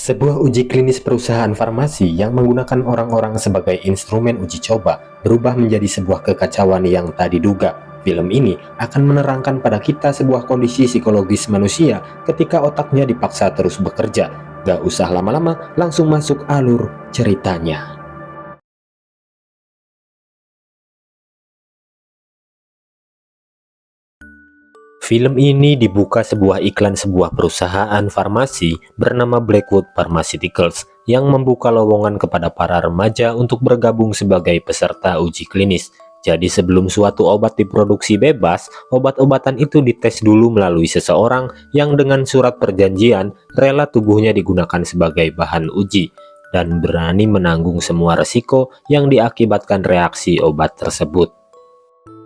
Sebuah uji klinis perusahaan farmasi yang menggunakan orang-orang sebagai instrumen uji coba berubah menjadi sebuah kekacauan yang tak diduga. Film ini akan menerangkan pada kita sebuah kondisi psikologis manusia ketika otaknya dipaksa terus bekerja. Gak usah lama-lama, langsung masuk alur ceritanya. Film ini dibuka sebuah iklan sebuah perusahaan farmasi bernama Blackwood Pharmaceuticals yang membuka lowongan kepada para remaja untuk bergabung sebagai peserta uji klinis. Jadi sebelum suatu obat diproduksi bebas, obat-obatan itu dites dulu melalui seseorang yang dengan surat perjanjian rela tubuhnya digunakan sebagai bahan uji dan berani menanggung semua resiko yang diakibatkan reaksi obat tersebut.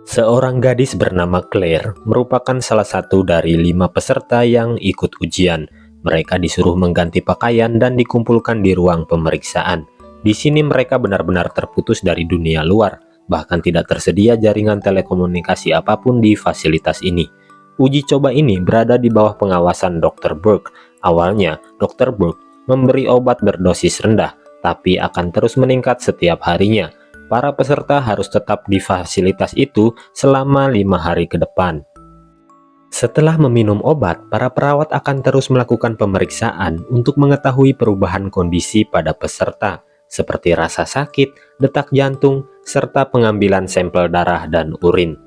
Seorang gadis bernama Claire merupakan salah satu dari 5 peserta yang ikut ujian. Mereka disuruh mengganti pakaian dan dikumpulkan di ruang pemeriksaan. Di sini mereka benar-benar terputus dari dunia luar, bahkan tidak tersedia jaringan telekomunikasi apapun di fasilitas ini. Uji coba ini berada di bawah pengawasan Dr. Burke. Awalnya, Dr. Burke memberi obat berdosis rendah, tapi akan terus meningkat setiap harinya. Para peserta harus tetap di fasilitas itu selama 5 hari ke depan. Setelah meminum obat, para perawat akan terus melakukan pemeriksaan untuk mengetahui perubahan kondisi pada peserta, seperti rasa sakit, detak jantung, serta pengambilan sampel darah dan urin.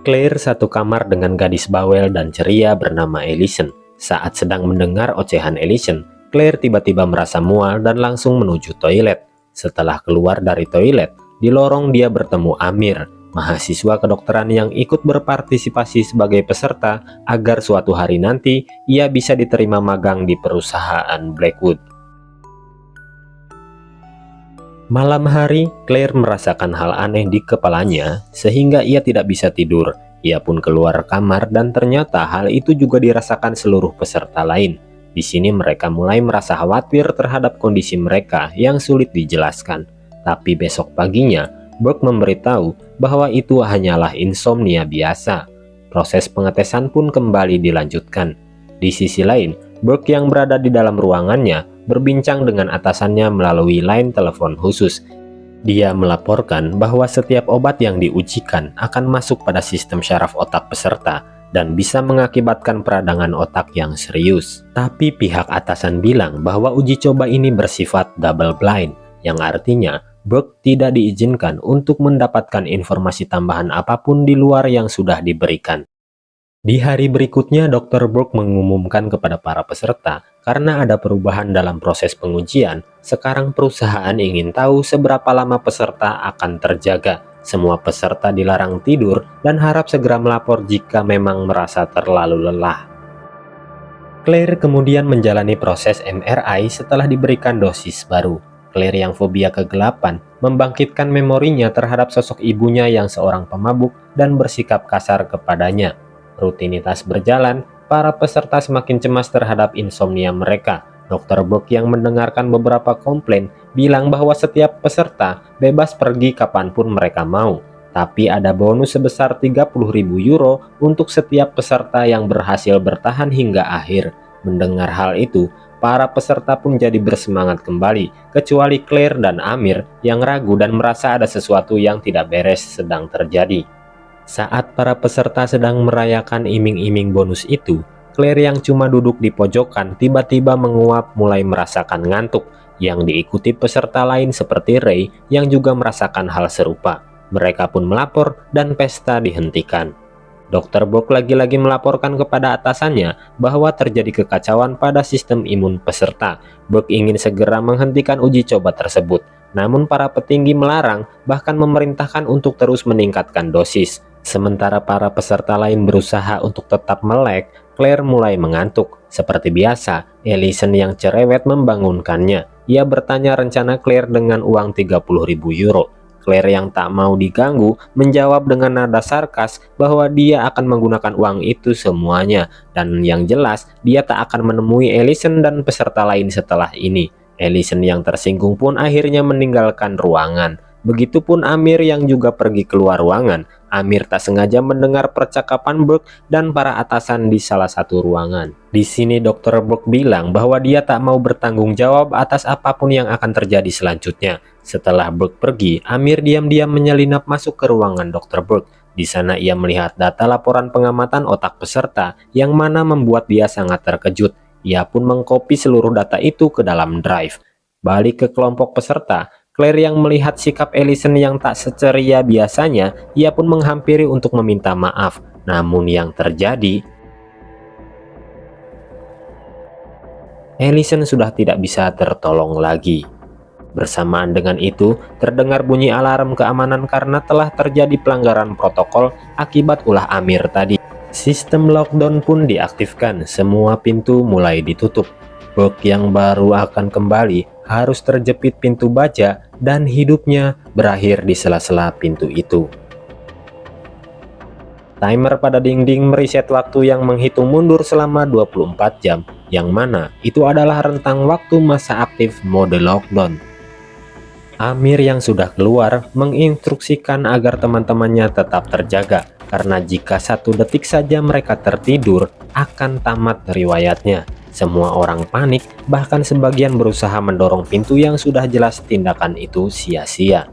Claire satu kamar dengan gadis bawel dan ceria bernama Ellison. Saat sedang mendengar ocehan Ellison, Claire tiba-tiba merasa mual dan langsung menuju toilet. Setelah keluar dari toilet, di lorong dia bertemu Amir, mahasiswa kedokteran yang ikut berpartisipasi sebagai peserta agar suatu hari nanti ia bisa diterima magang di perusahaan Blackwood. Malam hari, Claire merasakan hal aneh di kepalanya sehingga ia tidak bisa tidur. Ia pun keluar kamar dan ternyata hal itu juga dirasakan seluruh peserta lain. Di sini mereka mulai merasa khawatir terhadap kondisi mereka yang sulit dijelaskan. Tapi besok paginya, Burke memberitahu bahwa itu hanyalah insomnia biasa. Proses pengetesan pun kembali dilanjutkan. Di sisi lain, Burke yang berada di dalam ruangannya berbincang dengan atasannya melalui line telepon khusus. Dia melaporkan bahwa setiap obat yang diujikan akan masuk pada sistem syaraf otak peserta dan bisa mengakibatkan peradangan otak yang serius. Tapi pihak atasan bilang bahwa uji coba ini bersifat double blind, yang artinya Burke tidak diizinkan untuk mendapatkan informasi tambahan apapun di luar yang sudah diberikan. Di hari berikutnya, Dr. Burke mengumumkan kepada para peserta, karena ada perubahan dalam proses pengujian, sekarang perusahaan ingin tahu seberapa lama peserta akan terjaga. Semua peserta dilarang tidur dan harap segera melapor jika memang merasa terlalu lelah. Claire kemudian menjalani proses MRI setelah diberikan dosis baru. Claire yang fobia kegelapan membangkitkan memorinya terhadap sosok ibunya yang seorang pemabuk dan bersikap kasar kepadanya. Rutinitas berjalan, para peserta semakin cemas terhadap insomnia mereka. Dr. Burke yang mendengarkan beberapa komplain bilang bahwa setiap peserta bebas pergi kapanpun mereka mau, tapi ada bonus sebesar 30.000 euro untuk setiap peserta yang berhasil bertahan hingga akhir. Mendengar hal itu, para peserta pun jadi bersemangat kembali, kecuali Claire dan Amir yang ragu dan merasa ada sesuatu yang tidak beres sedang terjadi. Saat para peserta sedang merayakan iming-iming bonus itu, Claire yang cuma duduk di pojokan tiba-tiba menguap mulai merasakan ngantuk, yang diikuti peserta lain seperti Ray yang juga merasakan hal serupa. Mereka pun melapor dan pesta dihentikan. Dr. Burke lagi-lagi melaporkan kepada atasannya bahwa terjadi kekacauan pada sistem imun peserta. Burke ingin segera menghentikan uji coba tersebut, namun para petinggi melarang, bahkan memerintahkan untuk terus meningkatkan dosis. Sementara para peserta lain berusaha untuk tetap melek, Claire mulai mengantuk. Seperti biasa, Ellison yang cerewet membangunkannya. Ia bertanya rencana Claire dengan uang 30.000 euro. Claire yang tak mau diganggu menjawab dengan nada sarkas bahwa dia akan menggunakan uang itu semuanya. Dan yang jelas, dia tak akan menemui Ellison dan peserta lain setelah ini. Ellison yang tersinggung pun akhirnya meninggalkan ruangan. Begitupun Amir yang juga pergi keluar ruangan. Amir tak sengaja mendengar percakapan Burke dan para atasan di salah satu ruangan. Di sini Dr. Burke bilang bahwa dia tak mau bertanggung jawab atas apapun yang akan terjadi selanjutnya. Setelah Burke pergi, Amir diam-diam menyelinap masuk ke ruangan Dr. Burke. Di sana ia melihat data laporan pengamatan otak peserta yang mana membuat dia sangat terkejut. Ia pun mengcopy seluruh data itu ke dalam drive. Balik ke kelompok peserta, Claire yang melihat sikap Allison yang tak seceria biasanya, ia pun menghampiri untuk meminta maaf. Namun yang terjadi, Allison sudah tidak bisa tertolong lagi. Bersamaan dengan itu, terdengar bunyi alarm keamanan karena telah terjadi pelanggaran protokol akibat ulah Amir tadi. Sistem lockdown pun diaktifkan, semua pintu mulai ditutup. Burke yang baru akan kembali harus terjepit pintu baja dan hidupnya berakhir di sela-sela pintu itu. Timer pada dinding mereset waktu yang menghitung mundur selama 24 jam, yang mana itu adalah rentang waktu masa aktif mode lockdown. Amir yang sudah keluar menginstruksikan agar teman-temannya tetap terjaga, karena jika 1 detik saja mereka tertidur akan tamat riwayatnya. Semua orang panik, bahkan sebagian berusaha mendorong pintu yang sudah jelas tindakan itu sia-sia.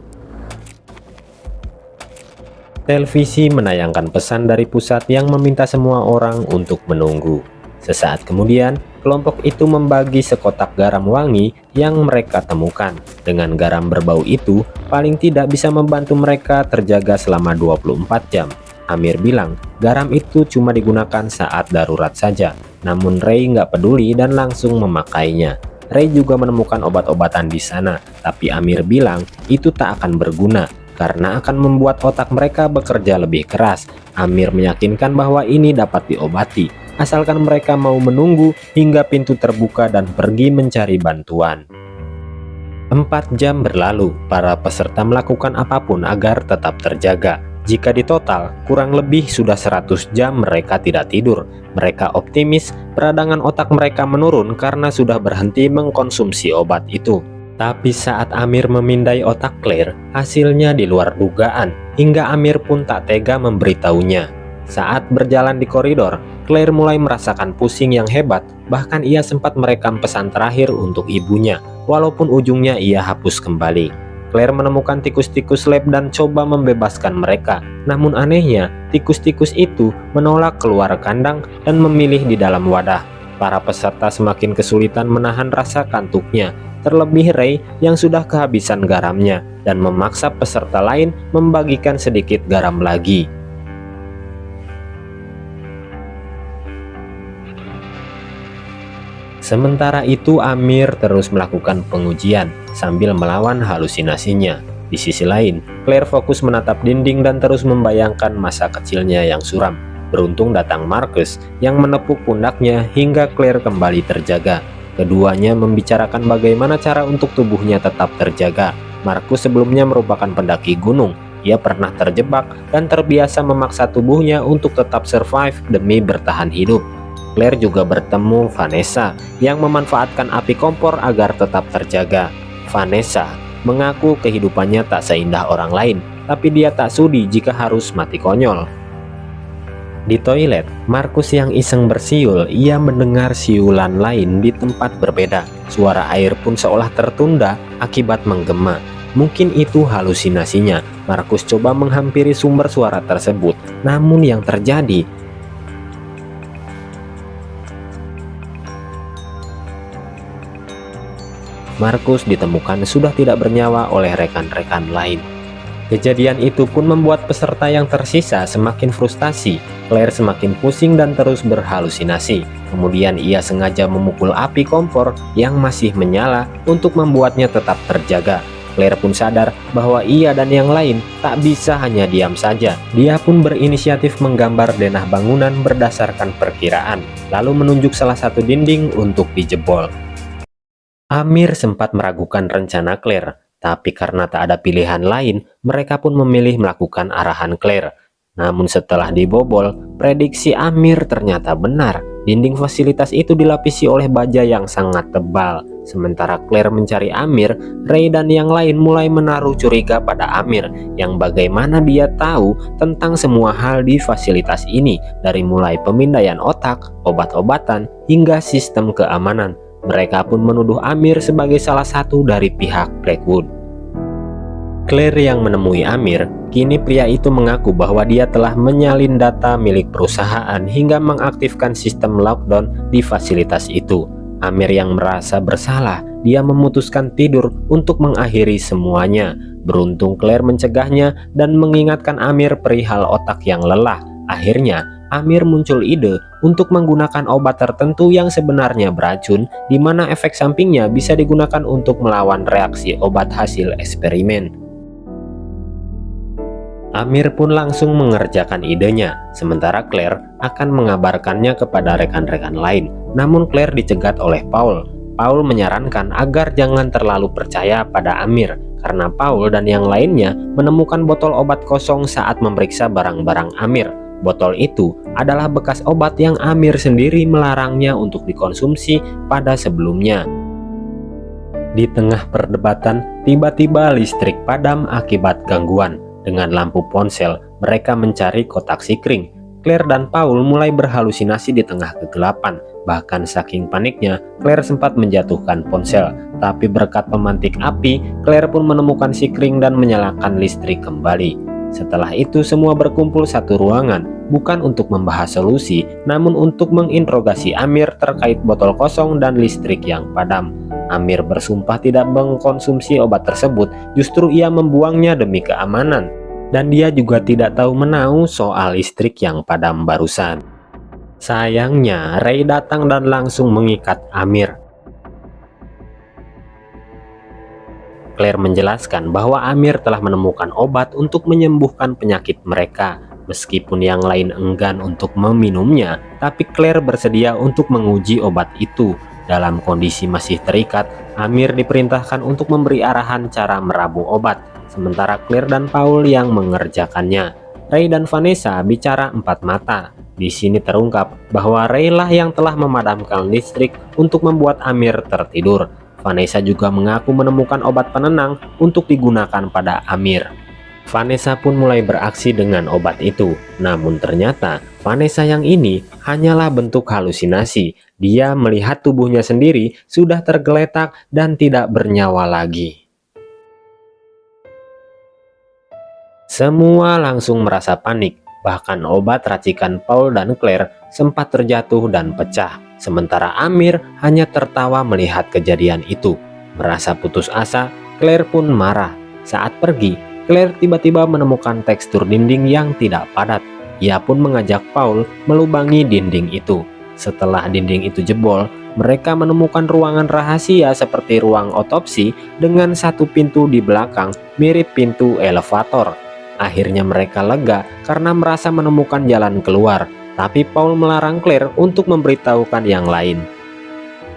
Televisi menayangkan pesan dari pusat yang meminta semua orang untuk menunggu. Sesaat kemudian, kelompok itu membagi sekotak garam wangi yang mereka temukan. Dengan garam berbau itu, paling tidak bisa membantu mereka terjaga selama 24 jam. Amir bilang, garam itu cuma digunakan saat darurat saja. Namun Ray nggak peduli dan langsung memakainya. Ray juga menemukan obat-obatan di sana, tapi Amir bilang itu tak akan berguna karena akan membuat otak mereka bekerja lebih keras. Amir meyakinkan bahwa ini dapat diobati, asalkan mereka mau menunggu hingga pintu terbuka dan pergi mencari bantuan. 4 jam berlalu, para peserta melakukan apapun agar tetap terjaga. Jika ditotal, kurang lebih sudah 100 jam mereka tidak tidur. Mereka optimis peradangan otak mereka menurun karena sudah berhenti mengkonsumsi obat itu. Tapi saat Amir memindai otak Claire, hasilnya di luar dugaan, hingga Amir pun tak tega memberitahunya. Saat berjalan di koridor, Claire mulai merasakan pusing yang hebat, bahkan ia sempat merekam pesan terakhir untuk ibunya, walaupun ujungnya ia hapus kembali. Claire menemukan tikus-tikus lab dan coba membebaskan mereka. Namun anehnya, tikus-tikus itu menolak keluar kandang dan memilih di dalam wadah. Para peserta semakin kesulitan menahan rasa kantuknya, terlebih Ray yang sudah kehabisan garamnya dan memaksa peserta lain membagikan sedikit garam lagi. Sementara itu Amir terus melakukan pengujian sambil melawan halusinasinya. Di sisi lain, Claire fokus menatap dinding dan terus membayangkan masa kecilnya yang suram. Beruntung datang Marcus yang menepuk pundaknya hingga Claire kembali terjaga. Keduanya membicarakan bagaimana cara untuk tubuhnya tetap terjaga. Marcus sebelumnya merupakan pendaki gunung. Ia pernah terjebak dan terbiasa memaksa tubuhnya untuk tetap survive demi bertahan hidup. Claire juga bertemu Vanessa yang memanfaatkan api kompor agar tetap terjaga. Vanessa mengaku kehidupannya tak seindah orang lain, tapi dia tak sudi jika harus mati konyol. Di toilet, Marcus yang iseng bersiul, ia mendengar siulan lain di tempat berbeda. Suara air pun seolah tertunda akibat menggema. Mungkin itu halusinasinya. Marcus coba menghampiri sumber suara tersebut, namun yang terjadi, Marcus ditemukan sudah tidak bernyawa oleh rekan-rekan lain. Kejadian itu pun membuat peserta yang tersisa semakin frustasi. Claire semakin pusing dan terus berhalusinasi. Kemudian ia sengaja memukul api kompor yang masih menyala untuk membuatnya tetap terjaga. Claire pun sadar bahwa ia dan yang lain tak bisa hanya diam saja. Dia pun berinisiatif menggambar denah bangunan berdasarkan perkiraan, lalu menunjuk salah satu dinding untuk dijebol. Amir sempat meragukan rencana Claire, tapi karena tak ada pilihan lain, mereka pun memilih melakukan arahan Claire. Namun setelah dibobol, prediksi Amir ternyata benar. Dinding fasilitas itu dilapisi oleh baja yang sangat tebal. Sementara Claire mencari Amir, Ray dan yang lain mulai menaruh curiga pada Amir yang bagaimana dia tahu tentang semua hal di fasilitas ini, dari mulai pemindaian otak, obat-obatan, hingga sistem keamanan. Mereka pun menuduh Amir sebagai salah satu dari pihak Blackwood. Claire yang menemui Amir, kini pria itu mengaku bahwa dia telah menyalin data milik perusahaan hingga mengaktifkan sistem lockdown di fasilitas itu. Amir yang merasa bersalah, dia memutuskan tidur untuk mengakhiri semuanya. Beruntung Claire mencegahnya dan mengingatkan Amir perihal otak yang lelah. Akhirnya, Amir muncul ide untuk menggunakan obat tertentu yang sebenarnya beracun, di mana efek sampingnya bisa digunakan untuk melawan reaksi obat hasil eksperimen. Amir pun langsung mengerjakan idenya, sementara Claire akan mengabarkannya kepada rekan-rekan lain. Namun Claire dicegat oleh Paul. Paul menyarankan agar jangan terlalu percaya pada Amir, karena Paul dan yang lainnya menemukan botol obat kosong saat memeriksa barang-barang Amir. Botol itu adalah bekas obat yang Amir sendiri melarangnya untuk dikonsumsi pada sebelumnya. Di tengah perdebatan, tiba-tiba listrik padam akibat gangguan. Dengan lampu ponsel, mereka mencari kotak sikring. Claire dan Paul mulai berhalusinasi di tengah kegelapan. Bahkan saking paniknya, Claire sempat menjatuhkan ponsel. Tapi berkat pemantik api, Claire pun menemukan sikring dan menyalakan listrik kembali. Setelah itu semua berkumpul satu ruangan, bukan untuk membahas solusi, namun untuk menginterogasi Amir terkait botol kosong dan listrik yang padam. Amir bersumpah tidak mengkonsumsi obat tersebut, justru ia membuangnya demi keamanan. Dan dia juga tidak tahu menahu soal listrik yang padam barusan. Sayangnya, Ray datang dan langsung mengikat Amir. Claire menjelaskan bahwa Amir telah menemukan obat untuk menyembuhkan penyakit mereka. Meskipun yang lain enggan untuk meminumnya, tapi Claire bersedia untuk menguji obat itu. Dalam kondisi masih terikat, Amir diperintahkan untuk memberi arahan cara merabu obat, sementara Claire dan Paul yang mengerjakannya. Ray dan Vanessa bicara empat mata. Di sini terungkap bahwa Ray lah yang telah memadamkan listrik untuk membuat Amir tertidur. Vanessa juga mengaku menemukan obat penenang untuk digunakan pada Amir. Vanessa pun mulai beraksi dengan obat itu. Namun ternyata Vanessa yang ini hanyalah bentuk halusinasi. Dia melihat tubuhnya sendiri sudah tergeletak dan tidak bernyawa lagi. Semua langsung merasa panik. Bahkan obat racikan Paul dan Claire sempat terjatuh dan pecah. Sementara Amir hanya tertawa melihat kejadian itu. Merasa putus asa, Claire pun marah. Saat pergi, Claire tiba-tiba menemukan tekstur dinding yang tidak padat. Ia pun mengajak Paul melubangi dinding itu. Setelah dinding itu jebol, mereka menemukan ruangan rahasia seperti ruang otopsi dengan satu pintu di belakang mirip pintu elevator. Akhirnya mereka lega karena merasa menemukan jalan keluar, tapi Paul melarang Claire untuk memberitahukan yang lain.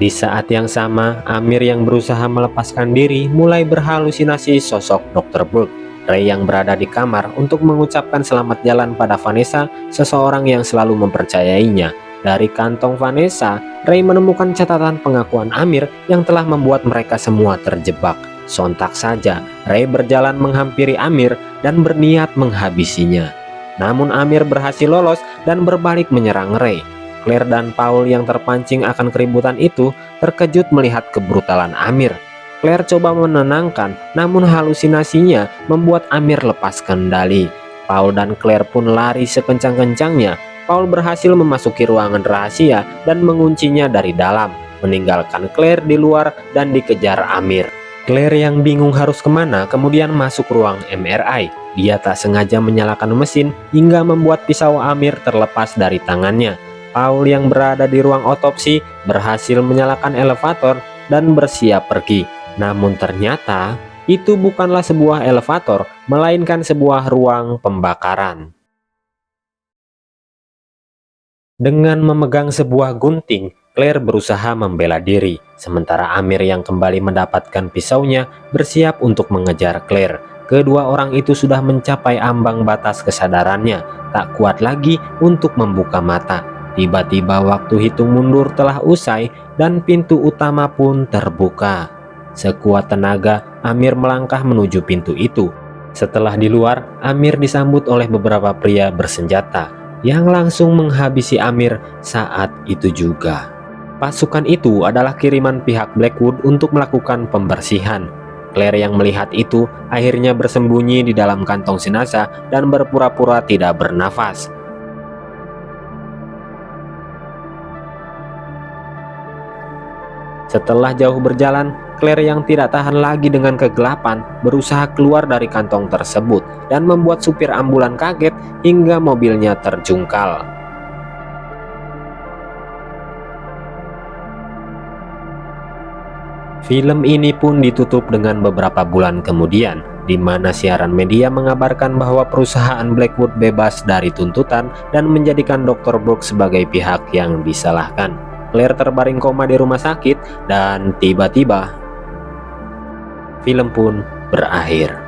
Di saat yang sama, Amir yang berusaha melepaskan diri mulai berhalusinasi sosok Dr. Burke. Ray yang berada di kamar untuk mengucapkan selamat jalan pada Vanessa, seseorang yang selalu mempercayainya. Dari kantong Vanessa, Ray menemukan catatan pengakuan Amir yang telah membuat mereka semua terjebak. Sontak saja, Ray berjalan menghampiri Amir dan berniat menghabisinya. Namun Amir berhasil lolos dan berbalik menyerang Ray. Claire dan Paul yang terpancing akan keributan itu terkejut melihat kebrutalan Amir. Claire coba menenangkan, namun halusinasinya membuat Amir lepas kendali. Paul dan Claire pun lari sekencang-kencangnya. Paul berhasil memasuki ruangan rahasia dan menguncinya dari dalam, meninggalkan Claire di luar dan dikejar Amir. Claire yang bingung harus kemana kemudian masuk ruang MRI. Dia tak sengaja menyalakan mesin hingga membuat pisau Amir terlepas dari tangannya. Paul yang berada di ruang otopsi berhasil menyalakan elevator dan bersiap pergi. Namun ternyata itu bukanlah sebuah elevator, melainkan sebuah ruang pembakaran. Dengan memegang sebuah gunting, Claire berusaha membela diri, sementara Amir yang kembali mendapatkan pisaunya bersiap untuk mengejar Claire. Kedua orang itu sudah mencapai ambang batas kesadarannya, tak kuat lagi untuk membuka mata. Tiba-tiba waktu hitung mundur telah usai dan pintu utama pun terbuka. Sekuat tenaga, Amir melangkah menuju pintu itu. Setelah di luar, Amir disambut oleh beberapa pria bersenjata yang langsung menghabisi Amir saat itu juga. Pasukan itu adalah kiriman pihak Blackwood untuk melakukan pembersihan. Claire yang melihat itu akhirnya bersembunyi di dalam kantong jenazah dan berpura-pura tidak bernafas. Setelah jauh berjalan, Claire yang tidak tahan lagi dengan kegelapan berusaha keluar dari kantong tersebut dan membuat supir ambulan kaget hingga mobilnya terjungkal. Film ini pun ditutup dengan beberapa bulan kemudian, di mana siaran media mengabarkan bahwa perusahaan Blackwood bebas dari tuntutan dan menjadikan Dr. Brooks sebagai pihak yang disalahkan. Claire terbaring koma di rumah sakit dan tiba-tiba film pun berakhir.